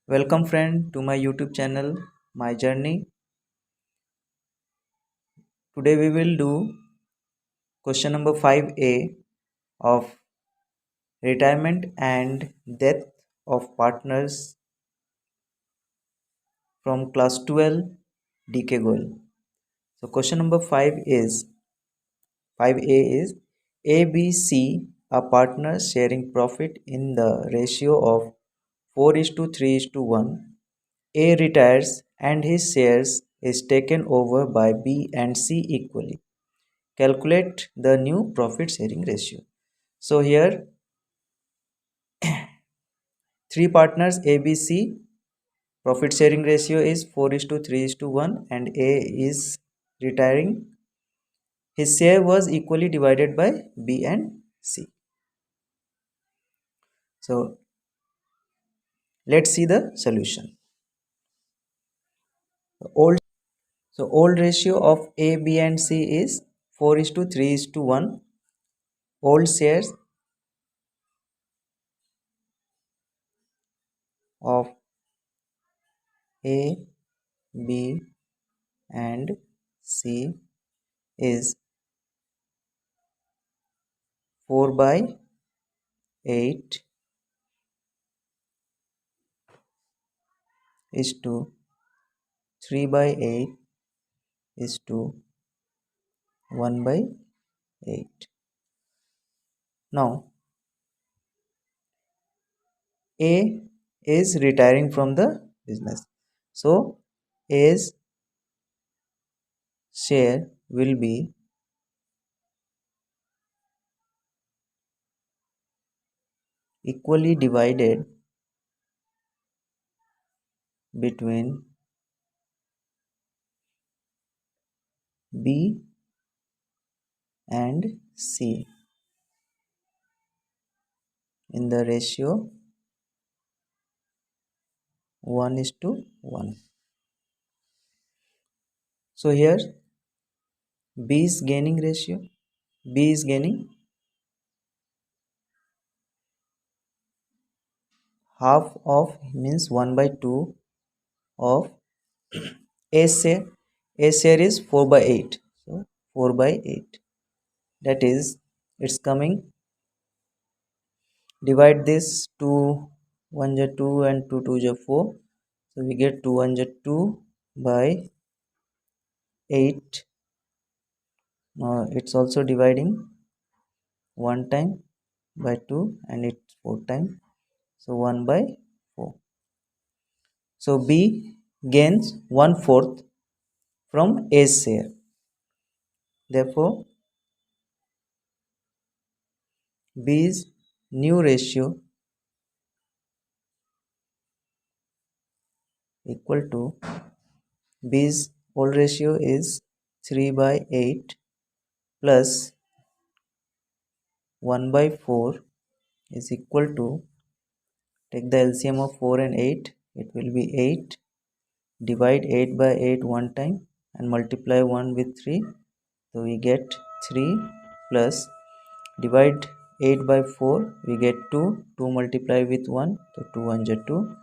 Welcome friend to my YouTube channel My Journey. Today we will do question number 5A of retirement and death of partners from class 12 DK Goel. So question number 5A is ABC are partners sharing profit in the ratio of 4 is to 3 is to 1. A retires and his shares is taken over by B and C equally. Calculate the new profit sharing ratio. So here three partners ABC, profit sharing ratio is 4 is to 3 is to 1, and A is retiring. His share was equally divided by B and C. So let's see the solution. The old ratio of A, B and C is 4 is to 3 is to 1. Old shares of A, B and C is 4 by 8 is to 3 by 8 is to 1 by 8. Now A is retiring from the business. So A's share will be equally divided between B and C in the ratio 1 is to 1. So here B is gaining ratio. B is gaining half of, means 1 by 2 of A's share. A's share is 4 by 8. So 4 by 8. That is, it's coming, divide this, 2 1 is 2 and 2 2 is 4, so we get 2 1 is 2 by 8. Now it's also dividing 1 time by 2 and it's 4 time, so 1 by 4. So B gains 1/4 from A's share. Therefore B's new ratio equal to, B's old ratio is 3 by 8 plus 1 by 4 is equal to, take the LCM of 4 and 8, it will be 8. Divide 8 by 8 one time and multiply 1 with 3, so we get 3 plus, divide 8 by 4, we get 2, 2 multiply with 1, so 2 1 is 2,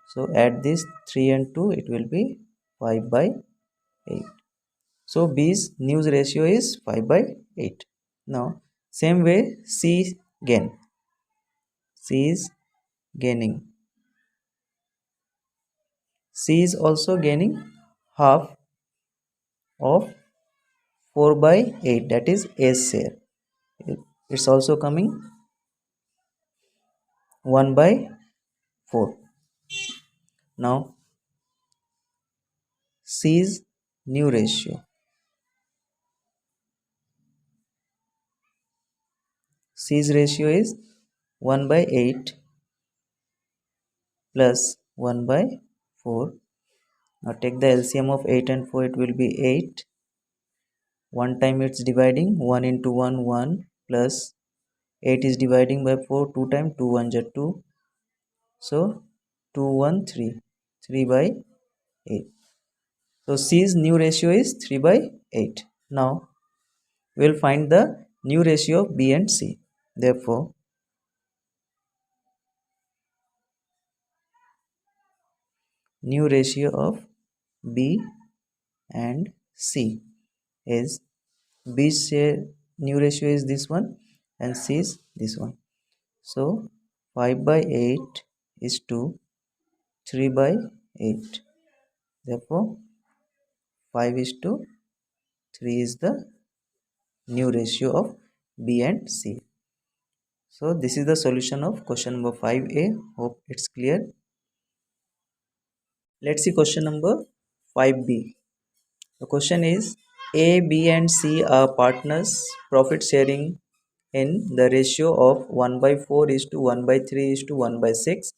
so add this 3 and 2, it will be 5 by 8. So B's news ratio is 5 by 8. Now same way C gain, C is gaining, C is also gaining half of 4 by 8, that is A's share. It's also coming 1 by 4. Now C's new ratio, C's ratio is 1 by 8 plus 1 by 4. Now take the LCM of 8 and 4, it will be 8. One time it's dividing, 1 into 1 1 plus 8 is dividing by 4, 2 times, 2 1 is 2, so 2 1 3, 3 by 8. So C's new ratio is 3 by 8. Now we'll find the new ratio of B and C. Therefore new ratio of B and C is B's share new ratio is this one and C is this one. So 5 by 8 is to 3 by 8. Therefore 5 is to 3 is the new ratio of B and C. So this is the solution of question number 5a. Hope it's clear. Let's see question number 5b. The question is A, B and C are partners profit sharing in the ratio of 1 by 4 is to 1 by 3 is to 1 by 6.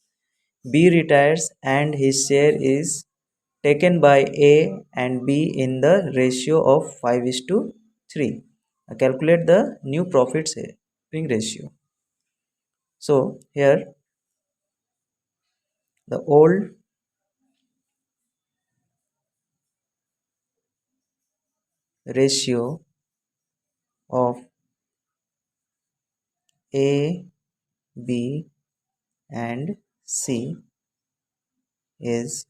B retires and his share is taken by A and B in the ratio of 5 is to 3. Now calculate the new profit sharing ratio. So here the old ratio of A, B and C is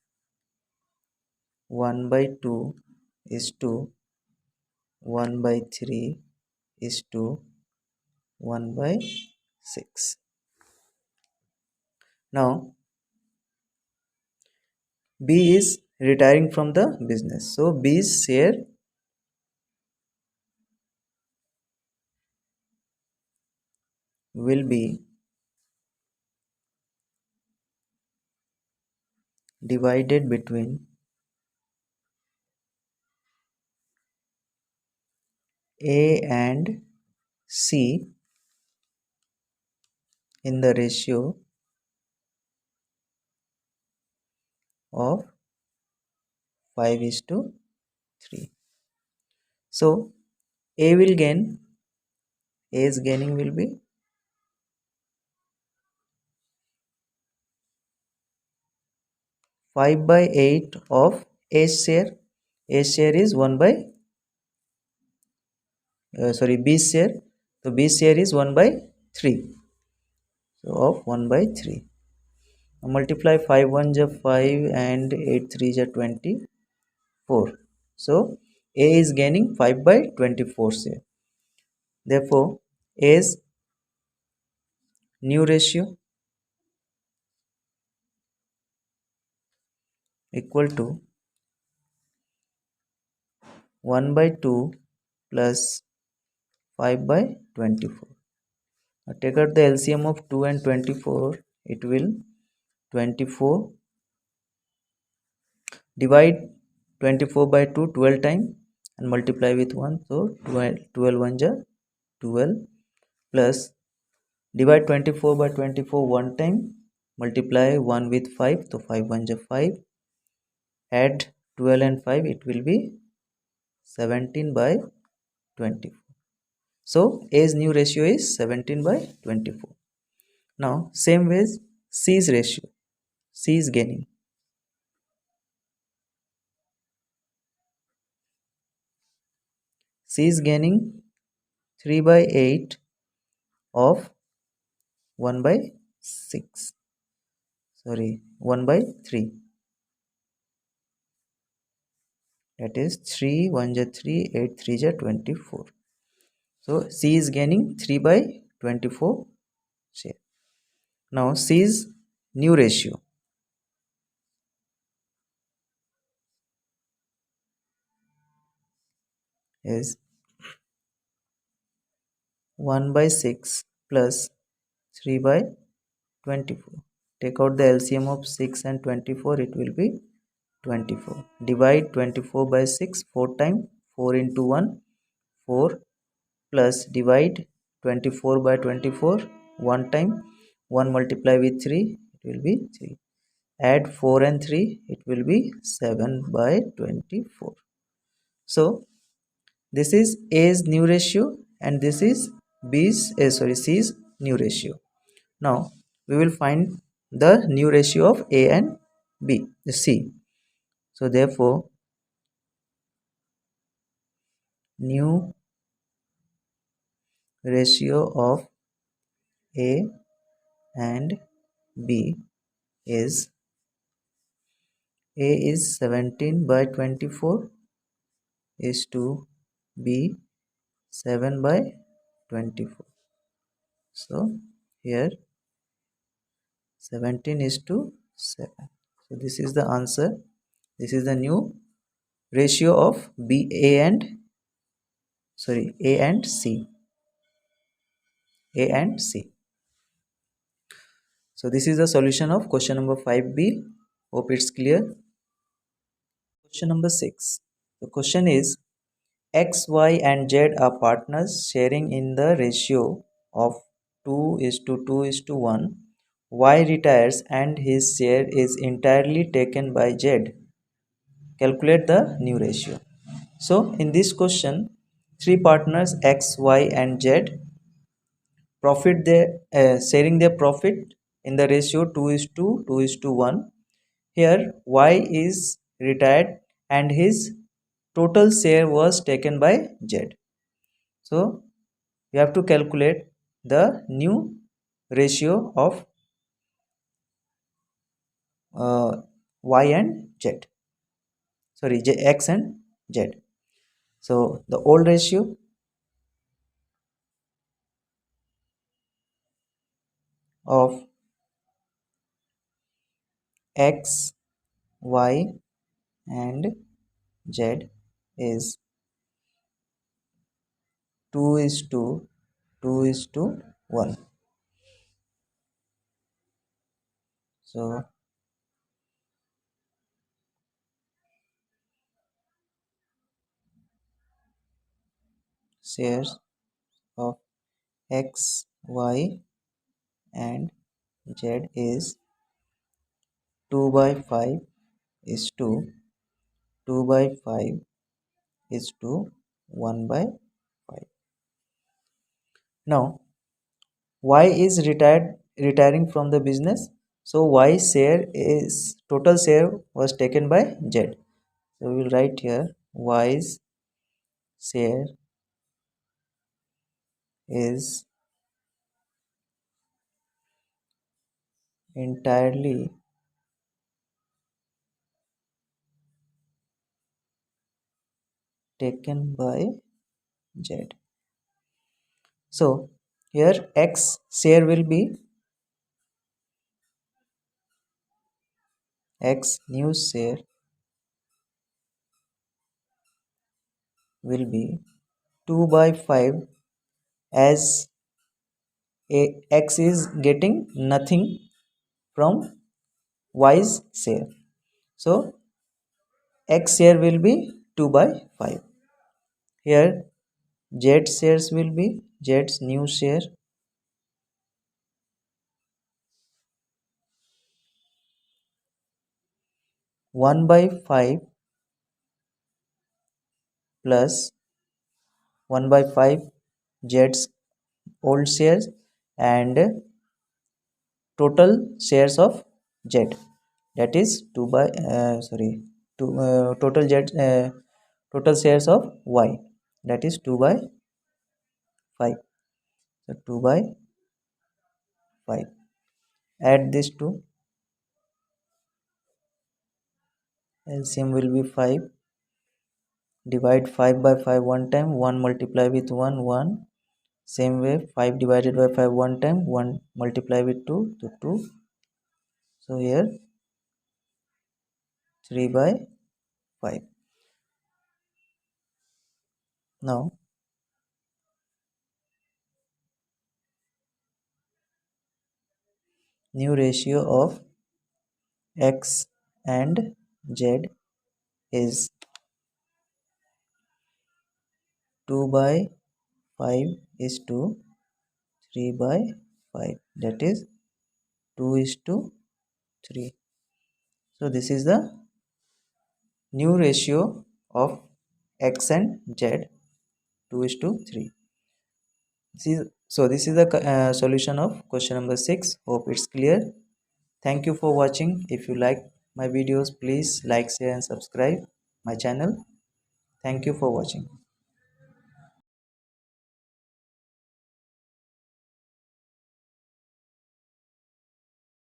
1 by 2 is to 1 by 3 is to 1 by 6. Now B is retiring from the business. So B's share will be divided between A and C in the ratio of 5 is to 3. So A will gain, A's gaining will be 5 by 8 of A's share. A's share is 1 by B's share. So B's share is 1 by 3. So of 1 by 3. Now multiply 5 1 ja 5 and 8 3 ja 24. So A is gaining 5 by 24 share. Therefore A's new ratio equal to 1 by 2 plus 5 by 24. Now take out the LCM of 2 and 24. It will 24 divide 24 by 2 12 times and multiply with 1. So 12 1 ja 12 plus divide 24 by 24 one time, multiply 1 with 5. So 5 1 ja 5. Add 12 and 5, it will be 17 by 24. So A's new ratio is 17 by 24. Now same ways C's ratio. C is gaining. C is gaining 3 by 8 of 1 by 6. Sorry, 1 by 3. That is 3 1 ja 3, 8 3 ja 24. So C is gaining 3 by 24 share. Now C's new ratio is 1 by 6 plus 3 by 24. Take out the LCM of 6 and 24, it will be 24. Divide 24 by 6 4 times, 4 into 1 4 plus divide 24 by 24 one time, 1 multiply with 3, it will be 3. Add 4 and 3, it will be 7 by 24. So this is A's new ratio and this is C's new ratio. Now we will find the new ratio of A and C. So therefore new ratio of A and B is A is 17 by 24 is to B 7 by 24. So here 17 is to 7. So this is the answer. This is the new ratio of A and C. A and C. So this is the solution of question number 5b. Hope it's clear. Question number 6. The question is X, Y and Z are partners sharing in the ratio of 2 is to 2 is to 1. Y retires and his share is entirely taken by Z. Calculate the new ratio. So in this question, three partners X, Y and Z profit their sharing their profit in the ratio 2 is to 2 is to 1. Here Y is retired and his total share was taken by Z. So you have to calculate the new ratio of Y and Z. Sorry, X and Z. So the old ratio of X, Y and Z is 2 is to 2 is to 1. So shares of X, Y and Z is 2 by 5 is to 2 by 5 is to 1 by 5. Now Y is retiring from the business. So Y share is total share was taken by Z. So we will write here Y's share is entirely taken by Z. So here X share will be X new share will be 2 by 5 as X is getting nothing from Y's share. So X share will be 2 by 5. Here Z shares will be Z's new share 1 by 5 plus 1 by 5 Z's old shares and total shares of Z, that is 2 by total Z total shares of Y, that is 2 by 5. So 2 by 5. Add this to LCM will be 5. Divide 5 by 5 one time, 1 multiply with 1 1. Same way 5 divided by 5 one time, 1 multiply with 2 to 2. So here 3 by 5. Now new ratio of X and Z is 2 by 5 is to 3 by 5, that is 2 is to 3. So this is the new ratio of X and Z, 2 is to 3. This is the solution of question number 6. Hope it's clear. Thank you for watching. If you like my videos, please like, share and subscribe my channel. Thank you for watching.